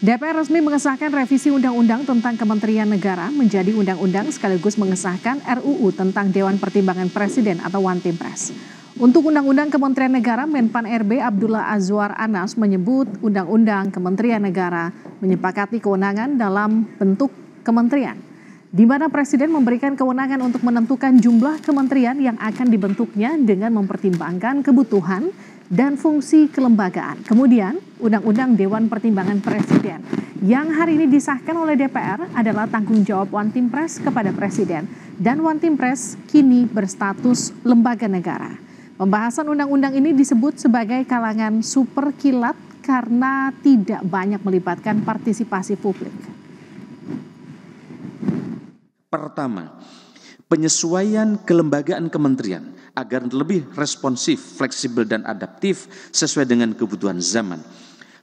DPR resmi mengesahkan revisi Undang-Undang tentang Kementerian Negara menjadi undang-undang sekaligus mengesahkan RUU tentang Dewan Pertimbangan Presiden atau One Team Press. Untuk Undang-Undang Kementerian Negara, Menpan RB Abdullah Azwar Anas menyebut Undang-Undang Kementerian Negara menyepakati kewenangan dalam bentuk kementerian, di mana Presiden memberikan kewenangan untuk menentukan jumlah kementerian yang akan dibentuknya dengan mempertimbangkan kebutuhan dan fungsi kelembagaan. Kemudian, Undang-Undang Dewan Pertimbangan Presiden yang hari ini disahkan oleh DPR adalah tanggung jawab One Team Press kepada Presiden, dan One Team Press kini berstatus lembaga negara. Pembahasan undang-undang ini disebut sebagai kalangan super kilat karena tidak banyak melibatkan partisipasi publik. Pertama, penyesuaian kelembagaan kementerian agar lebih responsif, fleksibel, dan adaptif sesuai dengan kebutuhan zaman.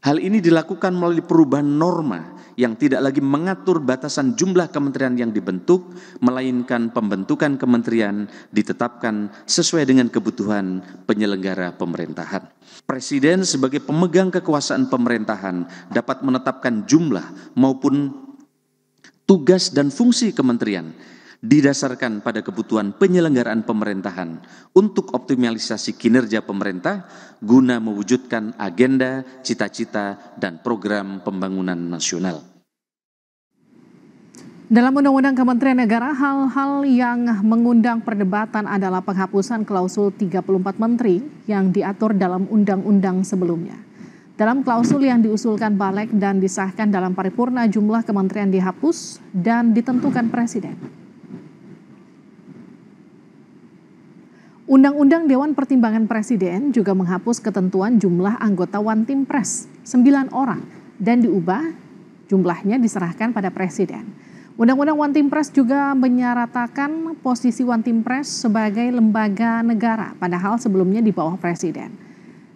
Hal ini dilakukan melalui perubahan norma yang tidak lagi mengatur batasan jumlah kementerian yang dibentuk, melainkan pembentukan kementerian ditetapkan sesuai dengan kebutuhan penyelenggara pemerintahan. Presiden sebagai pemegang kekuasaan pemerintahan dapat menetapkan jumlah maupun tugas dan fungsi kementerian didasarkan pada kebutuhan penyelenggaraan pemerintahan untuk optimalisasi kinerja pemerintah guna mewujudkan agenda, cita-cita, dan program pembangunan nasional. Dalam Undang-Undang Kementerian Negara, hal-hal yang mengundang perdebatan adalah penghapusan klausul 34 menteri yang diatur dalam undang-undang sebelumnya. Dalam klausul yang diusulkan Balik dan disahkan dalam paripurna, jumlah kementerian dihapus dan ditentukan Presiden. Undang-Undang Dewan Pertimbangan Presiden juga menghapus ketentuan jumlah anggota One Team Press, 9 orang, dan diubah jumlahnya diserahkan pada Presiden. Undang-Undang One Team Press juga menyatakan posisi One Team Press sebagai lembaga negara, padahal sebelumnya di bawah Presiden.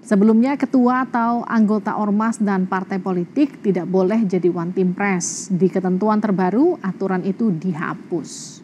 Sebelumnya ketua atau anggota ormas dan partai politik tidak boleh jadi One Team Press. Di ketentuan terbaru, aturan itu dihapus.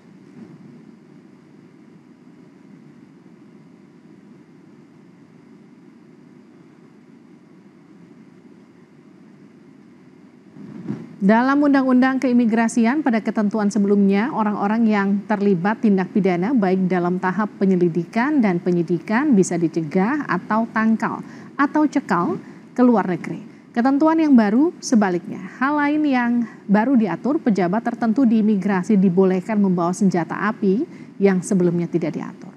Dalam Undang-Undang Keimigrasian pada ketentuan sebelumnya, orang-orang yang terlibat tindak pidana baik dalam tahap penyelidikan dan penyidikan bisa dicegah atau tangkal atau cekal ke luar negeri. Ketentuan yang baru sebaliknya. Hal lain yang baru diatur, pejabat tertentu di imigrasi dibolehkan membawa senjata api yang sebelumnya tidak diatur.